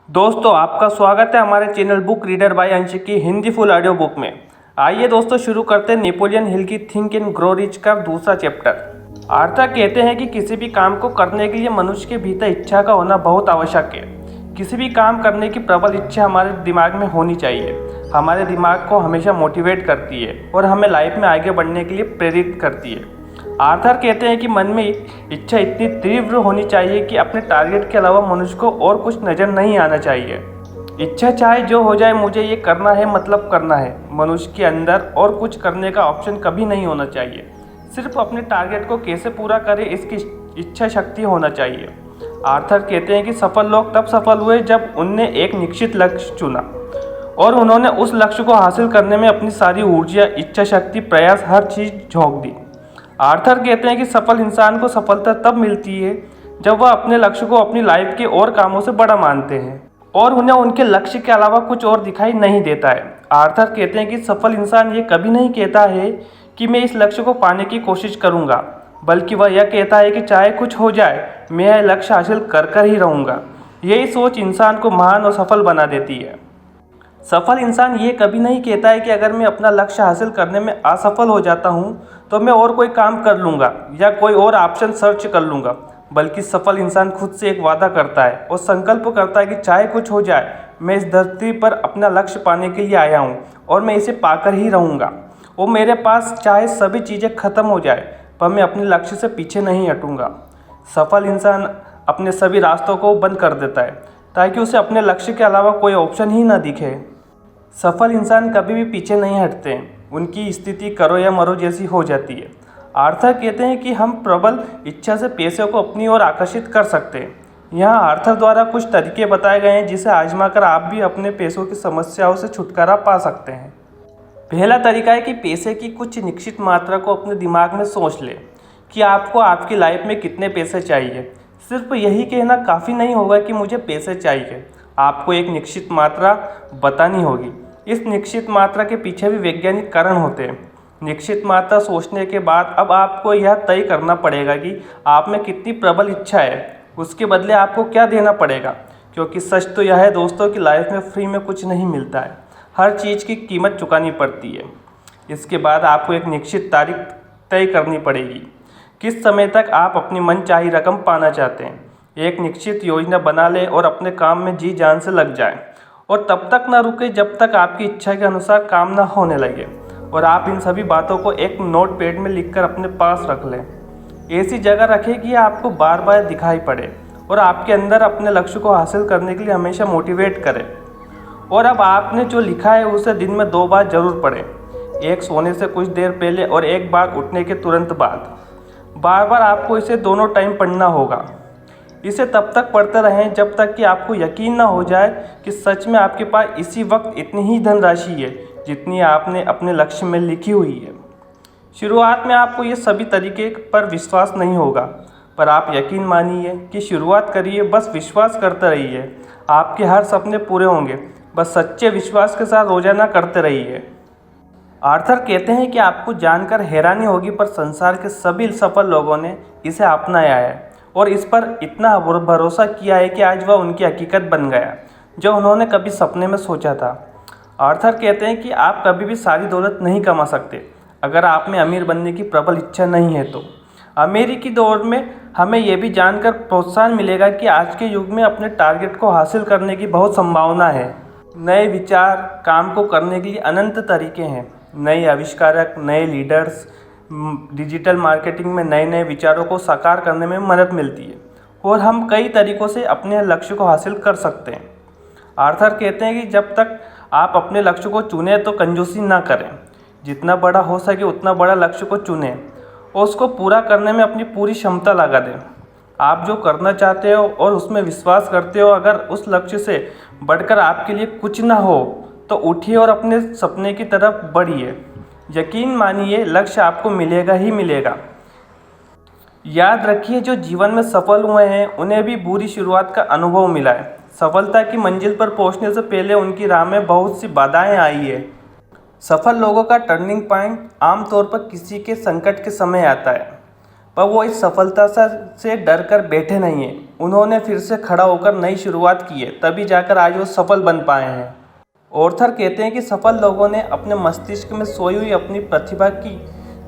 दोस्तों आपका स्वागत है हमारे चैनल बुक रीडर बाय अंश की हिंदी फुल ऑडियो बुक में। आइए दोस्तों शुरू करते हैं नेपोलियन हिल की थिंक एंड ग्रो रिच का दूसरा चैप्टर। आर्थर कहते हैं कि किसी भी काम को करने के लिए मनुष्य के भीतर इच्छा का होना बहुत आवश्यक है। किसी भी काम करने की प्रबल इच्छा हमारे दिमाग में होनी चाहिए। हमारे दिमाग को हमेशा मोटिवेट करती है और हमें लाइफ में आगे बढ़ने के लिए प्रेरित करती है। आर्थर कहते हैं कि मन में इच्छा इतनी तीव्र होनी चाहिए कि अपने टारगेट के अलावा मनुष्य को और कुछ नज़र नहीं आना चाहिए। इच्छा चाहे जो हो जाए, मुझे ये करना है मतलब करना है। मनुष्य के अंदर और कुछ करने का ऑप्शन कभी नहीं होना चाहिए। सिर्फ अपने टारगेट को कैसे पूरा करें इसकी इच्छा शक्ति होना चाहिए। आर्थर कहते हैं कि सफल लोग तब सफल हुए जब उनने एक निश्चित लक्ष्य चुना और उन्होंने उस लक्ष्य को हासिल करने में अपनी सारी ऊर्जा, इच्छा शक्ति, प्रयास, हर चीज़ झोंक दी। आर्थर कहते हैं कि सफल इंसान को सफलता तब मिलती है जब वह अपने लक्ष्य को अपनी लाइफ के और कामों से बड़ा मानते हैं और उन्हें उनके लक्ष्य के अलावा कुछ और दिखाई नहीं देता है। आर्थर कहते हैं कि सफल इंसान ये कभी नहीं कहता है कि मैं इस लक्ष्य को पाने की कोशिश करूंगा, बल्कि वह यह कहता है कि चाहे कुछ हो जाए, मैं यह लक्ष्य हासिल कर ही रहूँगा। यही सोच इंसान को महान और सफल बना देती है। सफल इंसान ये कभी नहीं कहता है कि अगर मैं अपना लक्ष्य हासिल करने में असफल हो जाता हूँ तो मैं और कोई काम कर लूँगा या कोई और ऑप्शन सर्च कर लूँगा, बल्कि सफल इंसान खुद से एक वादा करता है और संकल्प करता है कि चाहे कुछ हो जाए, मैं इस धरती पर अपना लक्ष्य पाने के लिए आया हूँ और मैं इसे पाकर ही रहूँगा। और मेरे पास चाहे सभी चीज़ें खत्म हो जाए, पर मैं अपने लक्ष्य से पीछे नहीं हटूँगा। सफल इंसान अपने सभी रास्तों को बंद कर देता है ताकि उसे अपने लक्ष्य के अलावा कोई ऑप्शन ही ना दिखे। सफल इंसान कभी भी पीछे नहीं हटते हैं। उनकी स्थिति करो या मरो जैसी हो जाती है। आर्थर कहते हैं कि हम प्रबल इच्छा से पैसे को अपनी ओर आकर्षित कर सकते हैं। यहाँ आर्थर द्वारा कुछ तरीके बताए गए हैं जिसे आजमाकर आप भी अपने पैसों की समस्याओं से छुटकारा पा सकते हैं। पहला तरीका है कि पैसे की कुछ निश्चित मात्रा को अपने दिमाग में सोच लें कि आपको आपकी लाइफ में कितने पैसे चाहिए। सिर्फ यही कहना काफ़ी नहीं होगा कि मुझे पैसे चाहिए। आपको एक निश्चित मात्रा बतानी होगी। इस निश्चित मात्रा के पीछे भी वैज्ञानिक कारण होते हैं। निश्चित मात्रा सोचने के बाद अब आपको यह तय करना पड़ेगा कि आप में कितनी प्रबल इच्छा है। उसके बदले आपको क्या देना पड़ेगा, क्योंकि सच तो यह है दोस्तों कि लाइफ में फ्री में कुछ नहीं मिलता है। हर चीज़ की कीमत चुकानी पड़ती है। इसके बाद आपको एक निश्चित तारीख तय करनी पड़ेगी, किस समय तक आप अपनी मनचाही रकम पाना चाहते हैं। एक निश्चित योजना बना लें और अपने काम में जी जान से लग जाएं और तब तक ना रुके जब तक आपकी इच्छा के अनुसार काम ना होने लगे। और आप इन सभी बातों को एक नोट पैड में लिखकर अपने पास रख लें। ऐसी जगह रखें कि आपको बार बार दिखाई पड़े और आपके अंदर अपने लक्ष्य को हासिल करने के लिए हमेशा मोटिवेट करे। और अब आपने जो लिखा है उसे दिन में 2 बार जरूर पढ़ें, एक सोने से कुछ देर पहले और एक बार उठने के तुरंत बाद। बार बार आपको इसे दोनों टाइम पढ़ना होगा। इसे तब तक पढ़ते रहें जब तक कि आपको यकीन ना हो जाए कि सच में आपके पास इसी वक्त इतनी ही धनराशि है जितनी आपने अपने लक्ष्य में लिखी हुई है। शुरुआत में आपको ये सभी तरीके पर विश्वास नहीं होगा, पर आप यकीन मानिए कि शुरुआत करिए, बस विश्वास करते रहिए। आपके हर सपने पूरे होंगे, बस सच्चे विश्वास के साथ रोजाना करते रहिए। आर्थर कहते हैं कि आपको जानकर हैरानी होगी, पर संसार के सभी सफल लोगों ने इसे अपनाया है और इस पर इतना भरोसा किया है कि आज वह उनकी हकीकत बन गया जो उन्होंने कभी सपने में सोचा था। आर्थर कहते हैं कि आप कभी भी सारी दौलत नहीं कमा सकते अगर आप में अमीर बनने की प्रबल इच्छा नहीं है। तो अमेरिकी दौर में हमें यह भी जानकर प्रोत्साहन मिलेगा कि आज के युग में अपने टारगेट को हासिल करने की बहुत संभावना है। नए विचार, काम को करने के लिए अनंत तरीके हैं। नए आविष्कारक, नए लीडर्स, डिजिटल मार्केटिंग में नए नए विचारों को साकार करने में मदद मिलती है और हम कई तरीक़ों से अपने लक्ष्य को हासिल कर सकते हैं। आर्थर कहते हैं कि जब तक आप अपने लक्ष्य को चुनें तो कंजूसी ना करें। जितना बड़ा हो सके उतना बड़ा लक्ष्य को चुनें और उसको पूरा करने में अपनी पूरी क्षमता लगा दें। आप जो करना चाहते हो और उसमें विश्वास करते हो, अगर उस लक्ष्य से बढ़कर आपके लिए कुछ ना हो तो उठिए और अपने सपने की तरफ बढ़िए। यकीन मानिए, लक्ष्य आपको मिलेगा ही मिलेगा। याद रखिए, जो जीवन में सफल हुए हैं उन्हें भी बुरी शुरुआत का अनुभव मिला है। सफलता की मंजिल पर पहुंचने से पहले उनकी राह में बहुत सी बाधाएं आई है। सफल लोगों का टर्निंग पॉइंट आमतौर पर किसी के संकट के समय आता है। पर वो इस सफलता से डर कर बैठे नहीं हैं। उन्होंने फिर से खड़ा होकर नई शुरुआत की है, तभी जाकर आज वो सफल बन पाए हैं। ऑर्थर कहते हैं कि सफल लोगों ने अपने मस्तिष्क में सोई हुई अपनी प्रतिभा की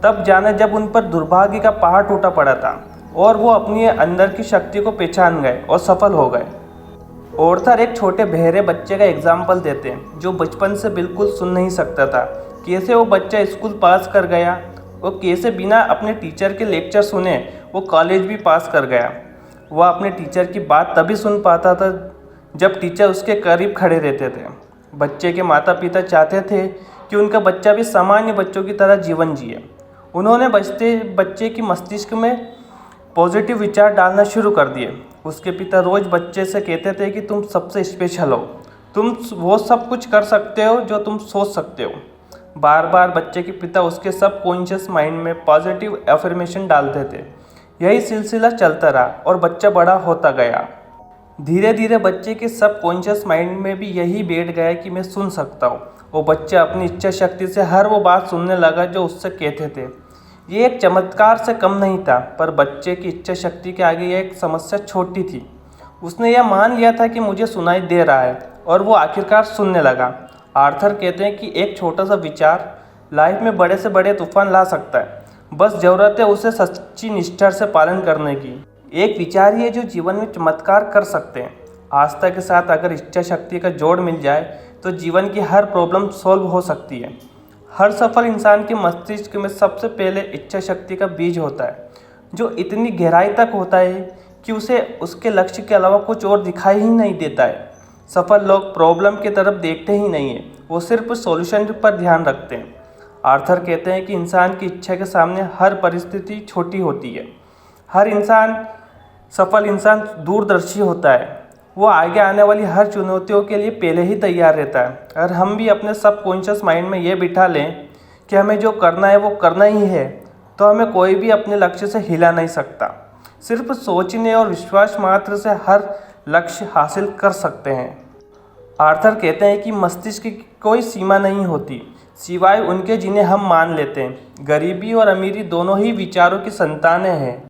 तब जाना जब उन पर दुर्भाग्य का पहाड़ टूटा पड़ा था और वो अपनी अंदर की शक्ति को पहचान गए और सफल हो गए। ऑर्थर एक छोटे बहरे बच्चे का एग्जाम्पल देते हैं जो बचपन से बिल्कुल सुन नहीं सकता था। कैसे वो बच्चा स्कूल पास कर गया और कैसे बिना अपने टीचर के लेक्चर सुने वो कॉलेज भी पास कर गया। वह अपने टीचर की बात तभी सुन पाता था जब टीचर उसके करीब खड़े रहते थे। बच्चे के माता पिता चाहते थे कि उनका बच्चा भी सामान्य बच्चों की तरह जीवन जिए। उन्होंने बच्चे की मस्तिष्क में पॉजिटिव विचार डालना शुरू कर दिए। उसके पिता रोज़ बच्चे से कहते थे कि तुम सबसे स्पेशल हो, तुम वो सब कुछ कर सकते हो जो तुम सोच सकते हो। बार बार बच्चे के पिता उसके सबकॉन्शियस माइंड में पॉजिटिव एफर्मेशन डालते थे। यही सिलसिला चलता रहा और बच्चा बड़ा होता गया। धीरे धीरे बच्चे के सबकॉन्शियस माइंड में भी यही बैठ गया कि मैं सुन सकता हूँ। वो बच्चा अपनी इच्छा शक्ति से हर वो बात सुनने लगा जो उससे कहते थे। ये एक चमत्कार से कम नहीं था, पर बच्चे की इच्छा शक्ति के आगे यह एक समस्या छोटी थी। उसने यह मान लिया था कि मुझे सुनाई दे रहा है और वो आखिरकार सुनने लगा। आर्थर कहते हैं कि एक छोटा सा विचार लाइफ में बड़े से बड़े तूफान ला सकता है, बस ज़रूरत है उसे सच्ची निष्ठा से पालन करने की। एक विचार ही है जो जीवन में चमत्कार कर सकते हैं। आस्था के साथ अगर इच्छा शक्ति का जोड़ मिल जाए तो जीवन की हर प्रॉब्लम सॉल्व हो सकती है। हर सफल इंसान के मस्तिष्क में सबसे पहले इच्छा शक्ति का बीज होता है, जो इतनी गहराई तक होता है कि उसे उसके लक्ष्य के अलावा कुछ और दिखाई ही नहीं देता है। सफल लोग प्रॉब्लम की तरफ देखते ही नहीं हैं, वो सिर्फ सॉल्यूशन पर ध्यान रखते हैं। आर्थर कहते हैं कि इंसान की इच्छा के सामने हर परिस्थिति छोटी होती है। सफल इंसान दूरदर्शी होता है। वो आगे आने वाली हर चुनौतियों के लिए पहले ही तैयार रहता है। अगर हम भी अपने सबकॉन्शियस माइंड में ये बिठा लें कि हमें जो करना है वो करना ही है, तो हमें कोई भी अपने लक्ष्य से हिला नहीं सकता। सिर्फ सोचने और विश्वास मात्र से हर लक्ष्य हासिल कर सकते हैं। आर्थर कहते हैं कि मस्तिष्क की कोई सीमा नहीं होती, सिवाय उनके जिन्हें हम मान लेते हैं। गरीबी और अमीरी दोनों ही विचारों की संतानें हैं।